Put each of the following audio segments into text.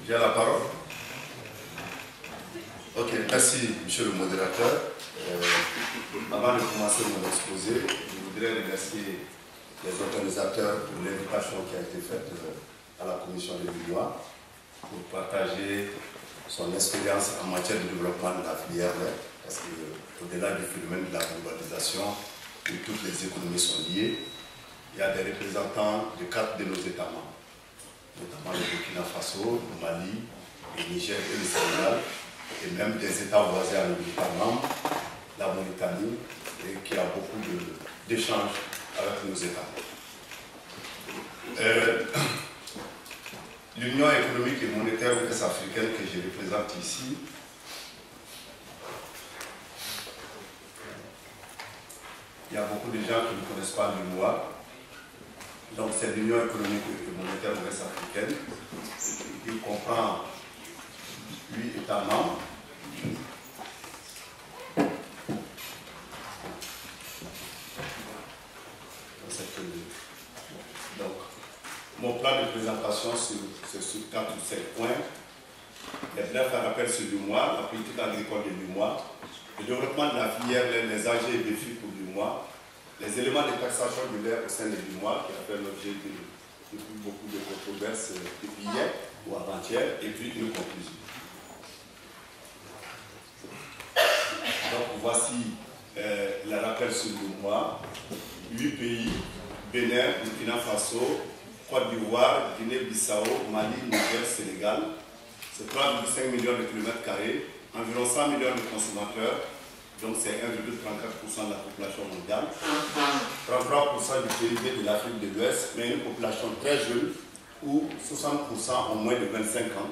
J'ai la parole. Ok, merci, monsieur le modérateur. Avant de commencer mon exposé, je voudrais remercier les organisateurs pour l'invitation qui a été faite à la commission des Béninois pour partager son expérience en matière de développement de la filière lait, parce qu'au-delà du phénomène de la globalisation, où toutes les économies sont liées, il y a des représentants de 4 de nos États membres, notamment le Burkina Faso, le Mali, le Niger et le Sénégal, et même des États voisins à nos États membres, la Mauritanie, et qui a beaucoup d'échanges avec nos États. L'Union économique et monétaire ouest-africaine que je représente ici il y a beaucoup de gens qui ne connaissent pas l'UMOA. Donc c'est l'Union économique et monétaire ouest-africaine. Il comprend 8 États membres. Donc, mon plan de présentation, c'est sur 4 ou 7 points. Les brefs rappels sur l'UMOA, la politique agricole de l'UMOA, le développement de la filière, les enjeux et défis pour l'UMOA, les éléments de taxation du lait au sein de l'UMOA, qui a fait l'objet de beaucoup de controverses depuis hier ou avant-hier, et puis une conclusion. Donc voici le rappel sur l'UMOA. 8 pays, Bénin, Burkina Faso, Côte d'Ivoire, Guinée-Bissau, Mali, Niger, Sénégal. C'est 3,5 millions de kilomètres carrés, environ 100 millions de consommateurs, donc c'est 1,34% de la population mondiale, 33% du PIB de l'Afrique de l'Ouest, mais une population très jeune, où 60% ont moins de 25 ans,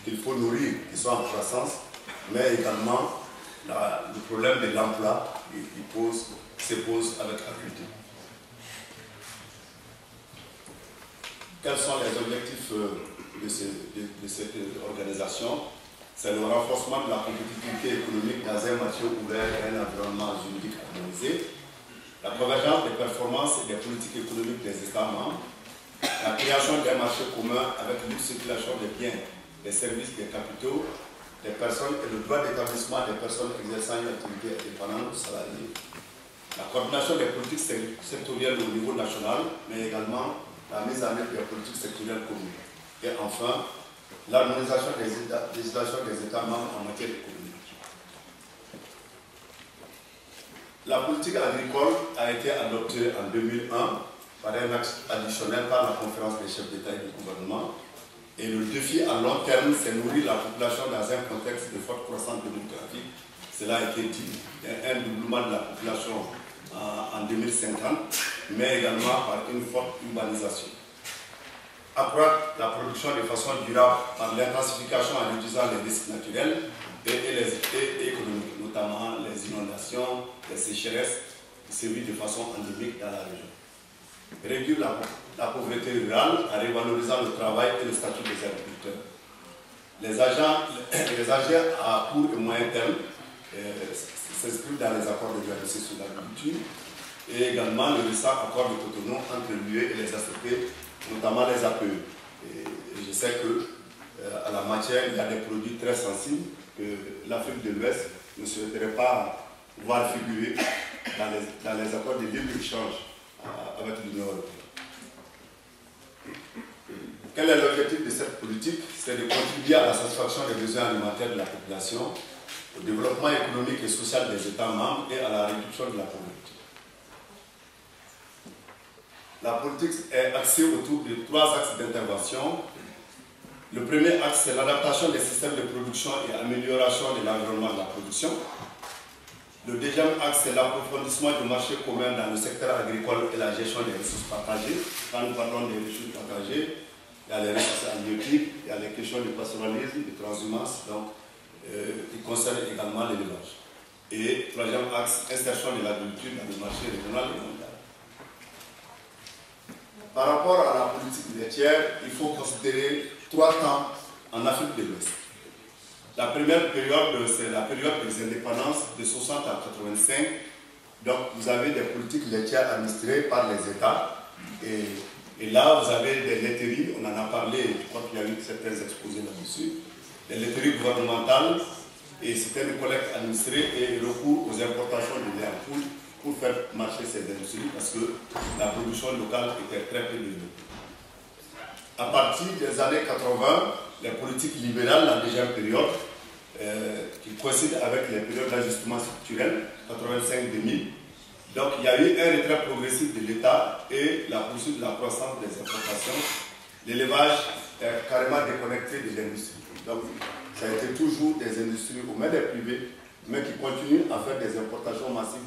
qu'il faut nourrir, qui sont en croissance, mais également le problème de l'emploi se pose avec acuité. Quels sont les objectifs de cette organisation? C'est le renforcement de la compétitivité économique dans un marché ouvert et un environnement juridique harmonisé, la convergence des performances et des politiques économiques des États membres, la création d'un marché commun avec une circulation des biens, des services, des capitaux, des personnes et le droit d'établissement des personnes exerçant une activité indépendante aux salariés, la coordination des politiques sectorielles au niveau national, mais également la mise en œuvre des politiques sectorielles communes. Et enfin, l'harmonisation des législations des États membres en matière économique. La politique agricole a été adoptée en 2001 par un axe additionnel par la conférence des chefs d'État et de gouvernement. Et le défi à long terme, c'est nourrir la population dans un contexte de forte croissance démographique. Cela a été dit. Il y a un doublement de la population en 2050, mais également par une forte urbanisation. Accroître la production de façon durable par l'intensification en réduisant les risques naturels et économiques, notamment les inondations, les sécheresses, qui sévissent de façon endémique dans la région. Réduire la pauvreté rurale en révalorisant le travail et le statut des agriculteurs. Les agents à court et moyen terme s'inscrivent dans les accords de l'UNESCO sur l'agriculture et également le récent accord de Cotonou entre l'UE et les ACP, notamment les APE. Et je sais que à la matière, il y a des produits très sensibles que l'Afrique de l'Ouest ne souhaiterait pas voir figurer dans les accords de libre-échange avec l'Union européenne. Quel est l'objectif de cette politique? C'est de contribuer à la satisfaction des besoins alimentaires de la population, au développement économique et social des États membres et à la réduction de la pauvreté. La politique est axée autour de 3 axes d'intervention. Le premier axe, c'est l'adaptation des systèmes de production et amélioration de l'environnement de la production. Le deuxième axe, c'est l'approfondissement du marché commun dans le secteur agricole et la gestion des ressources partagées. Quand nous parlons des ressources partagées, il y a les ressources halieutiques, il y a les questions de pastoralisme, de transhumance, donc, qui concernent également l'élevage. Et troisième axe, insertion de l'agriculture dans le marché régional et mondial. Par rapport à la politique laitière, il faut considérer 3 temps en Afrique de l'Ouest. La première période, c'est la période des indépendances de 60 à 85. Donc, vous avez des politiques laitières administrées par les États. Et là, vous avez des laiteries, on en a parlé, je crois qu'il y a eu certains exposés là-dessus, les laiteries gouvernementales, et système de collecte administrée et recours aux importations de lait en poule pour faire marcher ces industries parce que la production locale était très peu développée. À partir des années 80, les politiques libérales, la deuxième période, qui coïncide avec les périodes d'ajustement structurel, 85-2000, donc il y a eu un retrait progressif de l'État et la poursuite de la croissance des importations, l'élevage est carrément déconnecté de l'industrie. Donc, ça a été toujours des industries aux mains des privés, mais qui continuent à faire des importations massives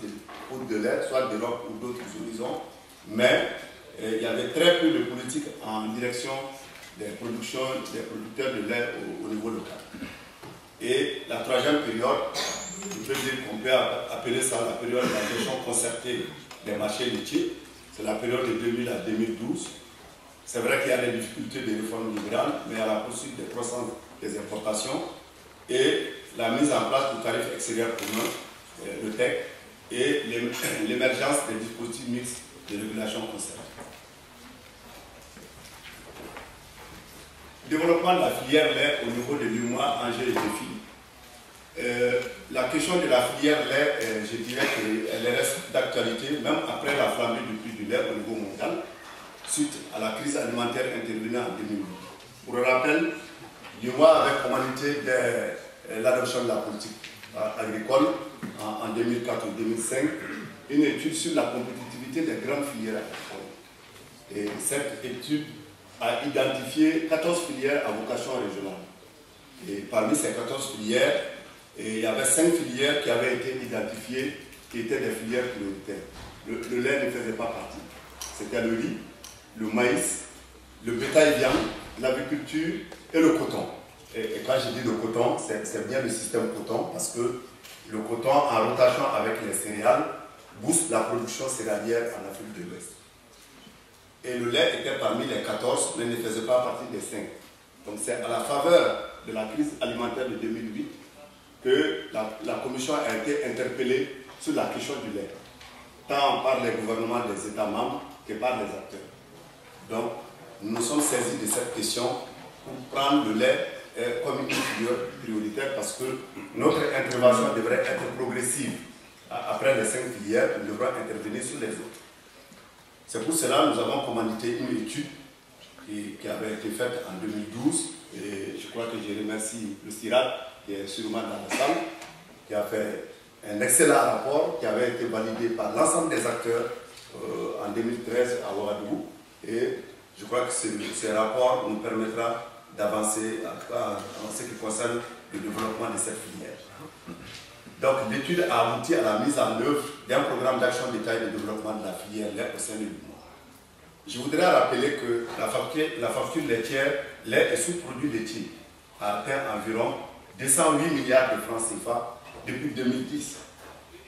de lait, soit d'Europe ou d'autres horizons. Mais il y avait très peu de politique en direction des productions, des producteurs de lait au niveau local. Et la troisième période, je peux dire qu'on peut appeler ça la période de la gestion concertée des marchés laitiers. C'est la période de 2000 à 2012. C'est vrai qu'il y a des difficultés de réforme libérale, mais il y a la poursuite des croissances des importations et la mise en place du tarif extérieur commun, le TEC, et l'émergence des dispositifs mixtes de régulation concernés. Développement de la filière lait au niveau de l'UMOA, enjeux et défis. La question de la filière lait, je dirais qu'elle reste d'actualité, même après la flambée du prix du lait au niveau mondial, suite à la crise alimentaire intervenue en 2008. Pour le rappel, l'UMOA avait commandité l'adoption de la politique agricole en 2004 ou 2005, une étude sur la compétitivité des grandes filières agricoles. Et cette étude a identifié 14 filières à vocation régionale. Et parmi ces 14 filières, il y avait 5 filières qui avaient été identifiées, qui étaient des filières prioritaires. Le lait ne faisait pas partie. C'était le riz, le maïs, le bétail-viande, l'aviculture et le coton. Et quand je dis le coton, c'est bien le système coton, parce que le coton, en rotation avec les céréales, booste la production céréalière en Afrique de l'Ouest. Et le lait était parmi les 14, mais ne faisait pas partie des 5. Donc c'est à la faveur de la crise alimentaire de 2008 que la Commission a été interpellée sur la question du lait, tant par les gouvernements des États membres que par les acteurs. Donc nous nous sommes saisis de cette question pour prendre le lait comme une filière prioritaire parce que notre intervention devrait être progressive. Après les 5 filières, nous devrons intervenir sur les autres. C'est pour cela que nous avons commandité une étude qui avait été faite en 2012 et je crois que je remercie le CIRAD qui est sûrement dans la salle, qui a fait un excellent rapport qui avait été validé par l'ensemble des acteurs en 2013 à Ouagadougou et je crois que ce rapport nous permettra d'avancer en ce qui concerne le développement de cette filière. Donc l'étude a abouti à la mise en œuvre d'un programme d'action détaillé de développement de la filière lait au sein de l'UMOA. Je voudrais rappeler que la facture laitière lait et sous-produits laitiers a atteint environ 208 milliards de francs CFA depuis 2010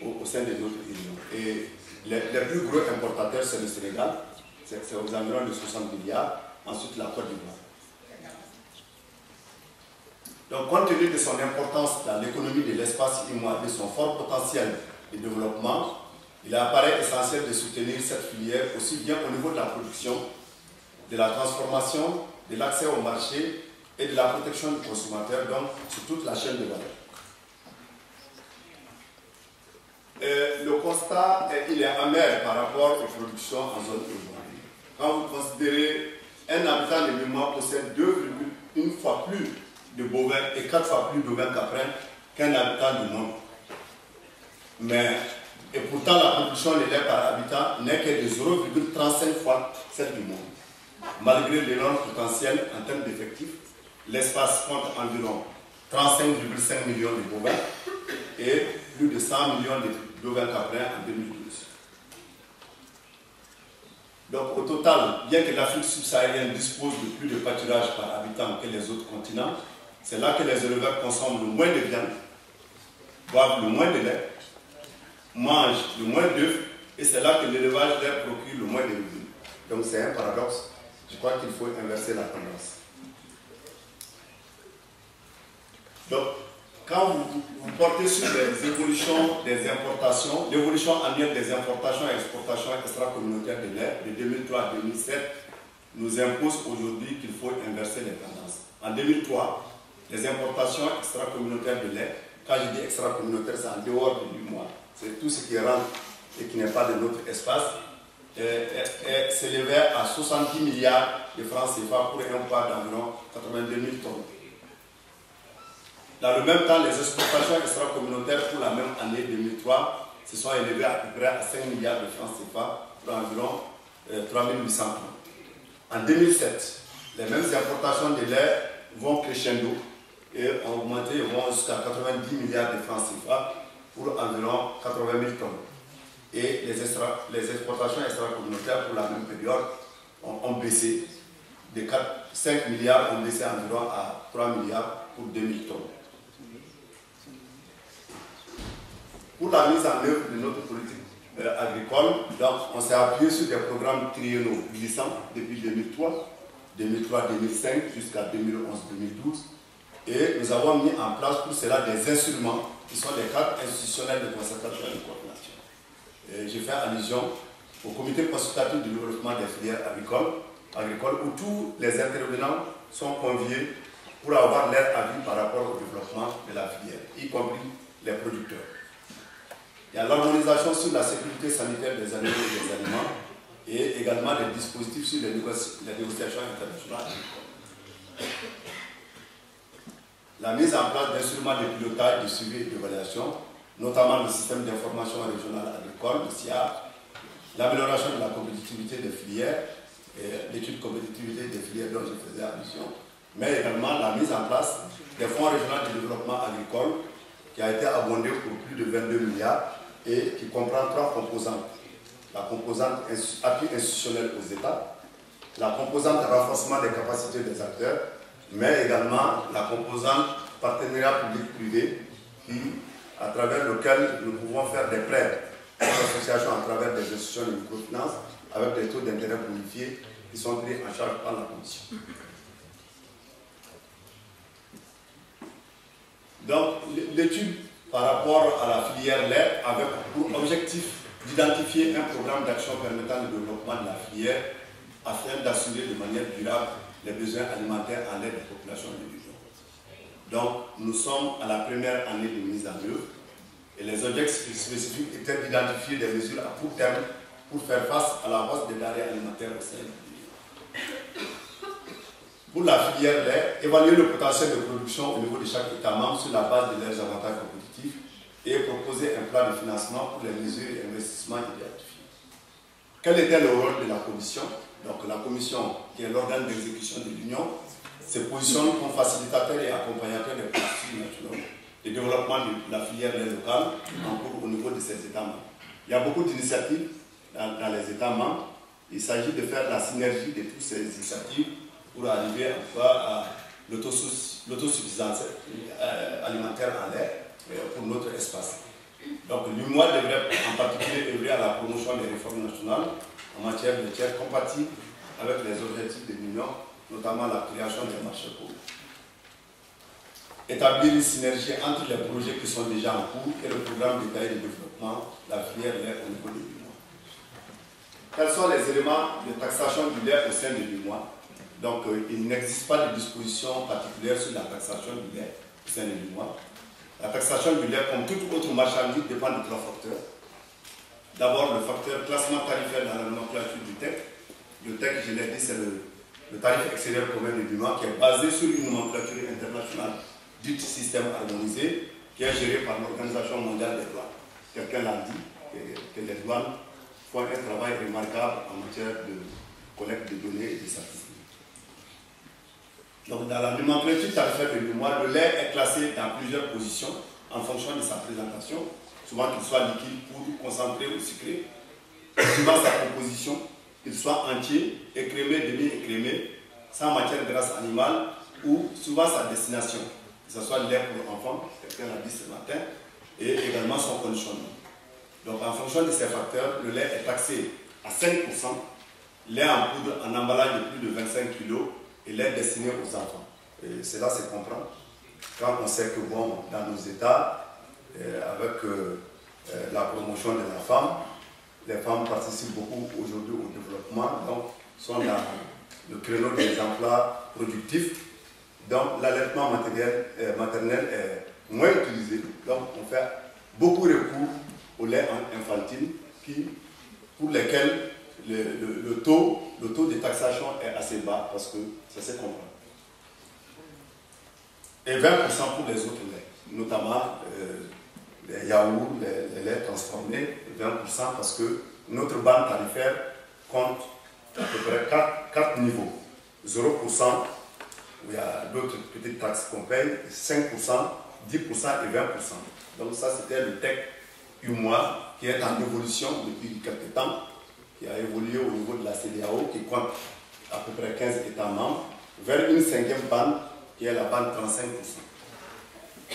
au sein de notre union. Et les plus gros importateurs, c'est le Sénégal, c'est aux environs de 60 milliards, ensuite la Côte d'Ivoire. Donc, compte tenu de son importance dans l'économie de l'espace IMOA et de son fort potentiel de développement, il apparaît essentiel de soutenir cette filière aussi bien au niveau de la production, de la transformation, de l'accès au marché et de la protection du consommateur, donc sur toute la chaîne de valeur. Le constat, il est amer par rapport aux productions en zone urbaine. Quand vous considérez un habitant de l'IMOA possède 2,1 fois plus de bovins et 4 fois plus d'ovins caprins qu'un habitant du monde. Et pourtant, la production de lait par habitant n'est que de 0,35 fois celle du monde. Malgré l'énorme potentiel en termes d'effectifs, l'espace compte environ 35,5 millions de bovins et plus de 100 millions d'ovins caprins en 2012. Donc au total, bien que l'Afrique subsaharienne dispose de plus de pâturage par habitant que les autres continents, c'est là que les éleveurs consomment le moins de viande, boivent le moins de lait, mangent le moins d'œufs, et c'est là que l'élevage leur procure le moins de revenus. Donc c'est un paradoxe. Je crois qu'il faut inverser la tendance. Donc, quand vous portez sur les évolutions des importations, l'évolution annuelle des importations et exportations extra-communautaires de lait de 2003 à 2007, nous impose aujourd'hui qu'il faut inverser les tendances. En 2003, les importations extra-communautaires de lait, quand je dis extra-communautaire, c'est en dehors du mois, c'est tout ce qui rentre et qui n'est pas de notre espace, s'élevait à 70 milliards de francs CFA pour un poids d'environ 82 000 tonnes. Dans le même temps, les exportations extra-communautaires pour la même année 2003 se sont élevées à peu près à 5 milliards de francs CFA pour environ 3 800 tonnes. En 2007, les mêmes importations de lait vont crescendo et ont augmenté, vont jusqu'à 90 milliards de francs CFA pour environ 80 000 tonnes. Et les exportations extra-communautaires pour la même période ont baissé. De 5 milliards ont baissé environ à 3 milliards pour 2000 tonnes. Pour la mise en œuvre de notre politique agricole, donc, on s'est appuyé sur des programmes triennaux glissants depuis 2003, 2003-2005 jusqu'à 2011-2012. Et nous avons mis en place pour cela des instruments qui sont des cadres institutionnels de concertation et de coordination. J'ai fait allusion au comité consultatif du développement des filières agricoles où tous les intervenants sont conviés pour avoir leur avis par rapport au développement de la filière, y compris les producteurs. Il y a l'harmonisation sur la sécurité sanitaire des animaux et des aliments et également des dispositifs sur les négociations internationales. La mise en place d'instruments de pilotage, de suivi et d'évaluation, notamment le système d'information régionale agricole, le SIAP, l'amélioration de la compétitivité des filières, l'étude de compétitivité des filières dont je faisais allusion, mais également la mise en place des fonds régionaux de développement agricole qui a été abondé pour plus de 22 milliards et qui comprend 3 composantes. La composante appui institutionnel aux États, la composante renforcement des capacités des acteurs, mais également la composante partenariat public-privé à travers lequel nous pouvons faire des prêts aux associations à travers des institutions de microfinance avec des taux d'intérêt bonifiés qui sont pris en charge par la Commission. Donc, l'étude par rapport à la filière lait avait pour objectif d'identifier un programme d'action permettant le développement de la filière afin d'assurer de manière durable les besoins alimentaires en lait des populations de l'Union. Donc, nous sommes à la première année de mise en œuvre et les objectifs spécifiques étaient d'identifier des mesures à court terme pour faire face à la hausse des denrées alimentaires au sein de l'Union. Pour la filière lait, évaluer le potentiel de production au niveau de chaque État membre sur la base de leurs avantages compétitifs et proposer un plan de financement pour les mesures et investissements identifiés. Quel était le rôle de la Commission? Donc la Commission, qui est l'organe d'exécution de l'Union, se positionne comme facilitateur et accompagnateur des politiques nationales de développement de la filière lait locale en cours au niveau de ces États membres. Il y a beaucoup d'initiatives dans les États membres. Il s'agit de faire la synergie de toutes ces initiatives pour arriver à l'autosuffisance alimentaire en lait pour notre espace. Donc l'UMOA devrait en particulier œuvrer à la promotion des réformes nationales en matière laitière compatibles avec les objectifs de l'Union, notamment la création des marchés communs. Établir une synergie entre les projets qui sont déjà en cours et le programme détaillé de développement de la filière lait au niveau de l'UMOA. Quels sont les éléments de taxation du lait au sein de l'UMOA? Donc, il n'existe pas de disposition particulière sur la taxation du lait au sein de l'UMOA. La taxation du lait, comme toute autre marchandise, dépend de 3 facteurs. D'abord, le facteur classement tarifaire dans la nomenclature du TEC. Le TEC, je l'ai dit, c'est le tarif extérieur commun de l'UMOA qui est basé sur une nomenclature internationale dite système harmonisé qui est géré par l'Organisation mondiale des douanes. Quelqu'un l'a dit, que les douanes font un travail remarquable en matière de collecte de données et de statistiques. Donc, dans la nomenclature tarifaire de l'UMOA, le lait est classé dans plusieurs positions en fonction de sa présentation, souvent qu'il soit liquide, poudre, concentré ou sucré, suivant sa composition, qu'il soit entier, écrémé, demi-écrémé, sans matière grasse animale ou souvent sa destination, que ce soit le lait pour enfants, quelqu'un l'a dit ce matin, et également son conditionnement. Donc, en fonction de ces facteurs, le lait est taxé à 5%, lait en poudre en emballage de plus de 25 kg, et l'aide destinée aux enfants. Et cela se comprend quand on sait que bon, dans nos États, avec la promotion de la femme, les femmes participent beaucoup aujourd'hui au développement, donc sont dans le créneau des emplois productifs. Donc l'allaitement maternel est moins utilisé. Donc on fait beaucoup recours au lait infantile pour lesquels le taux de taxation est assez bas parce que ça se comprend. Et 20% pour les autres laits, notamment les yaourts, les laits transformés, 20% parce que notre bande tarifaire compte à peu près 4 niveaux. 0%, où il y a d'autres petites taxes qu'on paye, 5%, 10% et 20%. Donc ça c'était le TEC UMOA qui est en évolution depuis quelques temps, qui a évolué au niveau de la CEDEAO, qui compte à peu près 15 États membres, vers une 5e bande qui est la bande 35%.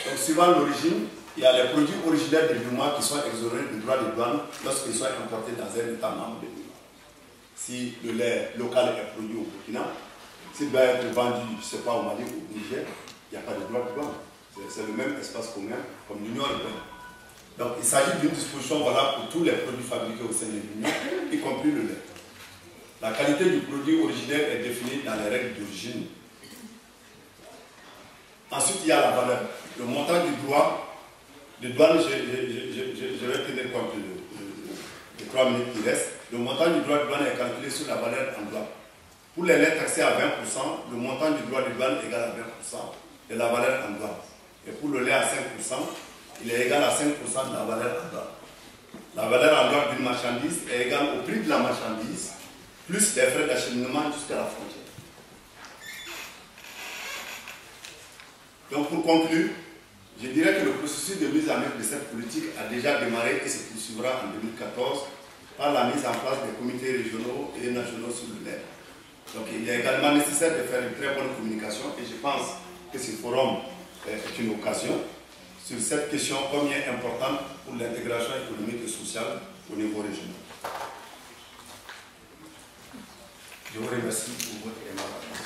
Donc suivant l'origine, il y a les produits originaires de l'UMOA qui sont exonérés du droit de douane lorsqu'ils sont importés dans un État membre de l'UMOA. Si le lait local est produit au Burkina, s'il doit être vendu, je ne sais pas, au Mali ou au Niger, il n'y a pas de droit de douane. C'est le même espace commun comme l'Union européenne. Donc il s'agit d'une disposition valable pour tous les produits fabriqués au sein de l'Union, y compris le lait. La qualité du produit originaire est définie dans les règles d'origine. Ensuite, il y a la valeur. Le montant du droit de douane, je vais tenir compte de 3 minutes qui restent. Le montant du droit de douane est calculé sur la valeur en dollars. Pour les laits taxés à 20%, le montant du droit de douane est égal à 20% de la valeur en dollars. Et pour le lait à 5%, il est égal à 5% de la valeur en dollars. La valeur en dollars d'une marchandise est égale au prix de la marchandise, plus les frais d'acheminement jusqu'à la frontière. Donc pour conclure, je dirais que le processus de mise en œuvre de cette politique a déjà démarré et se poursuivra en 2014 par la mise en place des comités régionaux et nationaux sur le lait. Donc il est également nécessaire de faire une très bonne communication et je pense que ce forum est une occasion sur cette question combien importante pour l'intégration économique et sociale au niveau régional. Je vous remercie pour votre aimable attention.